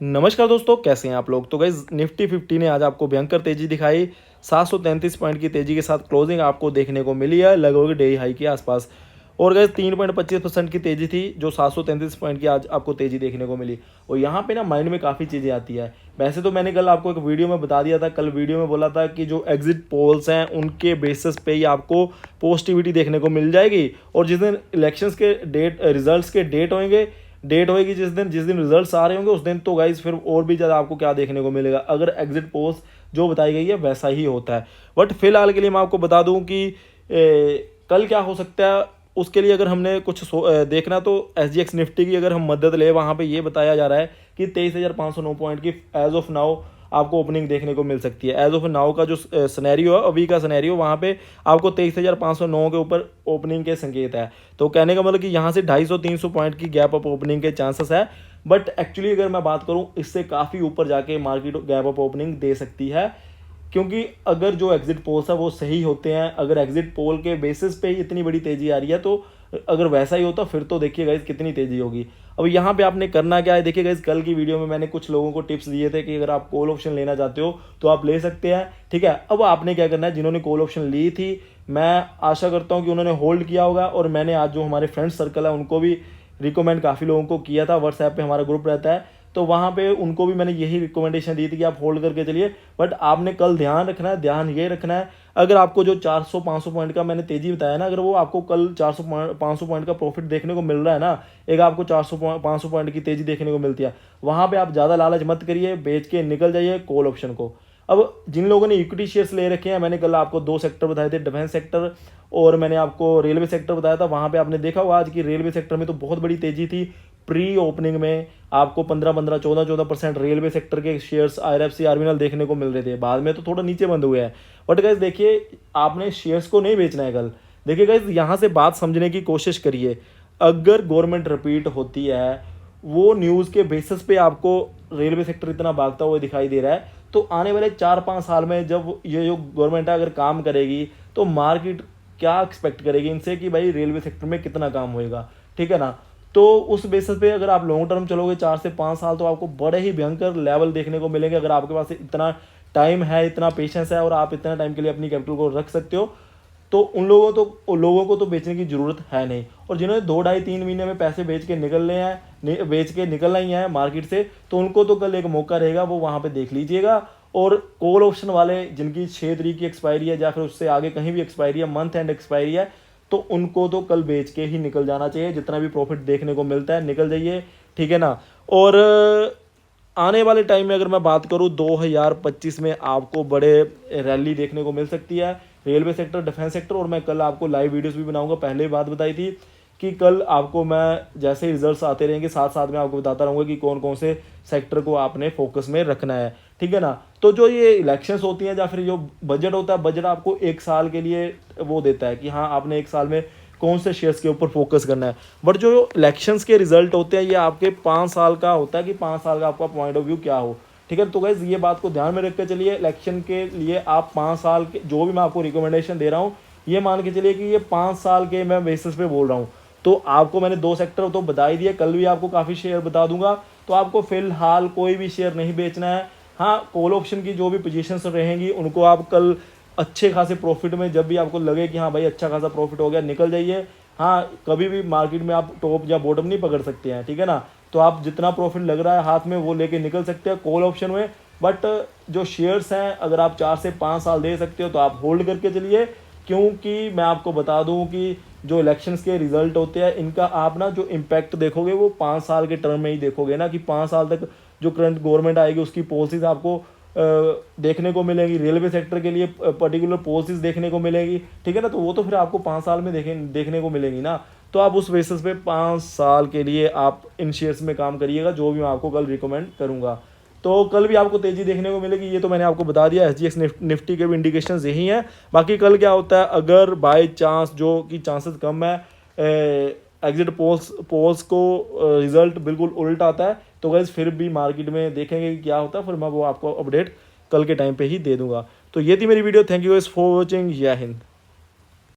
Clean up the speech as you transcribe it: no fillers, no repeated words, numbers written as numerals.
नमस्कार दोस्तों, कैसे हैं आप लोग। तो गाइस निफ्टी 50 ने आज आपको भयंकर तेजी दिखाई। 733 पॉइंट की तेजी के साथ क्लोजिंग आपको देखने को मिली है लगभग डे हाई के आसपास। और गाइस 3.25% की तेजी थी जो 733 पॉइंट की आज आपको तेजी देखने को मिली। और यहाँ पे ना माइंड में काफ़ी चीज़ें आती है। वैसे तो मैंने कल आपको एक वीडियो में बता दिया था, कल वीडियो में बोला था कि जो एग्जिट पोल्स हैं उनके बेसिस पे ही आपको पॉजिटिविटी देखने को मिल जाएगी। और जिस दिन इलेक्शंस के रिजल्ट्स के डेट होएगी, जिस दिन रिजल्ट्स आ रहे होंगे उस दिन तो गाइज फिर और भी ज़्यादा आपको क्या देखने को मिलेगा, अगर एग्जिट पोल्स जो बताई गई है वैसा ही होता है। बट फिलहाल के लिए मैं आपको बता दूं कि कल क्या हो सकता है। उसके लिए अगर हमने कुछ देखना तो SGX निफ्टी की अगर हम मदद ले, वहाँ पे ये बताया जा रहा है कि 23,509 पॉइंट की एज ऑफ नाउ आपको ओपनिंग देखने को मिल सकती है। एज ऑफ नाउ का जो सिनेरियो है, अभी का सिनेरियो, वहाँ पे आपको 23,509 के ऊपर ओपनिंग के संकेत है। तो कहने का मतलब कि यहाँ से 250-300 पॉइंट की गैप अप ओपनिंग के चांसेस है। बट एक्चुअली अगर मैं बात करूँ, इससे काफ़ी ऊपर जाके मार्केट गैप अप ओपनिंग दे सकती है, क्योंकि अगर जो एग्जिट पोल्स है वो सही होते हैं, अगर एग्जिट पोल के बेसिस पे ही इतनी बड़ी तेजी आ रही है, तो अगर वैसा ही होता फिर तो देखिए गाइस कितनी तेजी होगी। अब यहाँ पे आपने करना क्या है, देखिए गाइस कल की वीडियो में मैंने कुछ लोगों को टिप्स दिए थे कि अगर आप कॉल ऑप्शन लेना चाहते हो तो आप ले सकते हैं, ठीक है। अब आपने क्या करना है, जिन्होंने कॉल ऑप्शन ली थी, मैं आशा करता हूँ कि उन्होंने होल्ड किया होगा। और मैंने आज जो हमारे फ्रेंड सर्कल है उनको भी रिकमेंड काफ़ी लोगों को किया था, व्हाट्सएप पे हमारा ग्रुप रहता है, तो वहाँ पे उनको भी मैंने यही रिकमेंडेशन दी थी कि आप होल्ड करके चलिए। बट आपने कल ध्यान रखना है, ध्यान ये रखना है, अगर आपको जो 400-500 पॉइंट का मैंने तेजी बताया ना, अगर वो आपको कल 400-500 पॉइंट का प्रॉफिट देखने को मिल रहा है ना, एक आपको 400-500 पॉइंट की तेजी देखने को मिलती है, वहाँ पे आप ज़्यादा लालच मत करिए, बेच के निकल जाइए कॉल ऑप्शन को। अब जिन लोगों ने इक्विटी शेयर्स ले रखे हैं, मैंने कल आपको 2 सेक्टर बताए थे, डिफेंस सेक्टर और मैंने आपको रेलवे सेक्टर बताया था। वहाँ पे आपने देखा होगा आज की रेलवे सेक्टर में तो बहुत बड़ी तेजी थी। प्री ओपनिंग में आपको 15-15, 14-14% रेलवे सेक्टर के शेयर्स IRFC आर्मिनल देखने को मिल रहे थे। बाद में तो थोड़ा नीचे बंद हुए हैं। बट गाइस देखिए, आपने शेयर्स को नहीं बेचना है कल। देखिए गाइस, यहाँ से बात समझने की कोशिश करिए। अगर गवर्नमेंट रिपीट होती है, वो न्यूज़ के बेसिस पे आपको रेलवे सेक्टर इतना भागता हुआ दिखाई दे रहा है, तो आने वाले 4-5 साल में जब ये जो गवर्नमेंट अगर काम करेगी, तो मार्केट क्या एक्सपेक्ट करेगी इनसे कि भाई रेलवे सेक्टर में कितना काम होएगा, ठीक है ना। तो उस बेसिस पे अगर आप लॉन्ग टर्म चलोगे 4 से 5 साल, तो आपको बड़े ही भयंकर लेवल देखने को मिलेंगे। अगर आपके पास इतना टाइम है, इतना पेशेंस है और आप इतना टाइम के लिए अपनी कैपिटल को रख सकते हो, तो उन लोगों को तो बेचने की ज़रूरत है नहीं। और जिन्होंने 2-2.5-3 महीने में पैसे बेच के निकलना ही है मार्केट से, तो उनको तो कल एक मौका रहेगा, वो वहाँ पे देख लीजिएगा। और कॉल ऑप्शन वाले जिनकी 6 तारीख की एक्सपायरी है या फिर उससे आगे कहीं भी एक्सपायरी है, मंथ एंड एक्सपायरी है, तो उनको तो कल बेच के ही निकल जाना चाहिए। जितना भी प्रॉफिट देखने को मिलता है निकल जाइए, ठीक है ना। और आने वाले टाइम में अगर मैं बात करूं, 2025 में आपको बड़े रैली देखने को मिल सकती है, रेलवे सेक्टर, डिफेंस सेक्टर। और मैं कल आपको लाइव वीडियोस भी बनाऊंगा, पहले ही बात बताई थी कि कल आपको मैं जैसे रिजल्ट्स आते रहेंगे साथ साथ में आपको बताता रहूँगा कि कौन कौन से सेक्टर को आपने फोकस में रखना है, ठीक है ना। तो जो ये इलेक्शंस होती हैं या फिर जो बजट होता है, बजट आपको 1 साल के लिए वो देता है कि हाँ आपने 1 साल में कौन से शेयर्स के ऊपर फोकस करना है। बट जो इलेक्शंस के रिजल्ट होते हैं, ये आपके 5 साल का होता है कि 5 साल का आपका पॉइंट ऑफ व्यू क्या हो, ठीक है। तो गाइस ये बात को ध्यान में रख के चलिए। इलेक्शन के लिए आप 5 साल के जो भी मैं आपको रिकमेंडेशन दे रहा हूँ, ये मान के चलिए कि ये 5 साल के मैं बेसिस पे बोल रहा हूँ। तो आपको मैंने 2 सेक्टर तो बता ही दिए, कल भी आपको काफ़ी शेयर बता दूंगा। तो आपको फिलहाल कोई भी शेयर नहीं बेचना है। हाँ, कॉल ऑप्शन की जो भी पोजीशंस रहेंगी उनको आप कल अच्छे खासे प्रॉफिट में, जब भी आपको लगे कि हाँ भाई अच्छा खासा प्रॉफिट हो गया, निकल जाइए। हाँ, कभी भी मार्केट में आप टॉप या बॉटम नहीं पकड़ सकते हैं, ठीक है ना। तो आप जितना प्रॉफिट लग रहा है हाथ में वो लेके निकल सकते हैं कॉल ऑप्शन में। बट जो शेयर्स हैं, अगर आप 4 से 5 साल दे सकते हो तो आप होल्ड करके चलिए, क्योंकि मैं आपको बता दूं कि जो इलेक्शंस के रिजल्ट होते हैं, इनका आप ना जो इम्पैक्ट देखोगे वो 5 साल के टर्म में ही देखोगे ना, कि 5 साल तक जो करंट गवर्नमेंट आएगी उसकी पॉलिसीज आपको देखने को मिलेगी। रेलवे सेक्टर के लिए पर्टिकुलर पॉलिसीज देखने को मिलेगी, ठीक है ना। तो वो तो फिर आपको 5 साल में देखने को मिलेंगी ना। तो आप उस बेसिस पे 5 साल के लिए आप इन शेयर्स में काम करिएगा, जो भी मैं आपको कल रिकमेंड करूँगा। तो कल भी आपको तेज़ी देखने को मिलेगी, ये तो मैंने आपको बता दिया। SGX निफ्टी के भी इंडिकेशंस यही हैं। बाकी कल क्या होता है, अगर बाय चांस, जो कि चांसेस कम है, एग्जिट पोल्स को रिजल्ट बिल्कुल उल्ट आता है, तो गाइस फिर भी मार्केट में देखेंगे कि क्या होता है, फिर मैं वो आपको अपडेट कल के टाइम पे ही दे दूंगा। तो ये थी मेरी video. Thank you guys for watching. जय हिंद।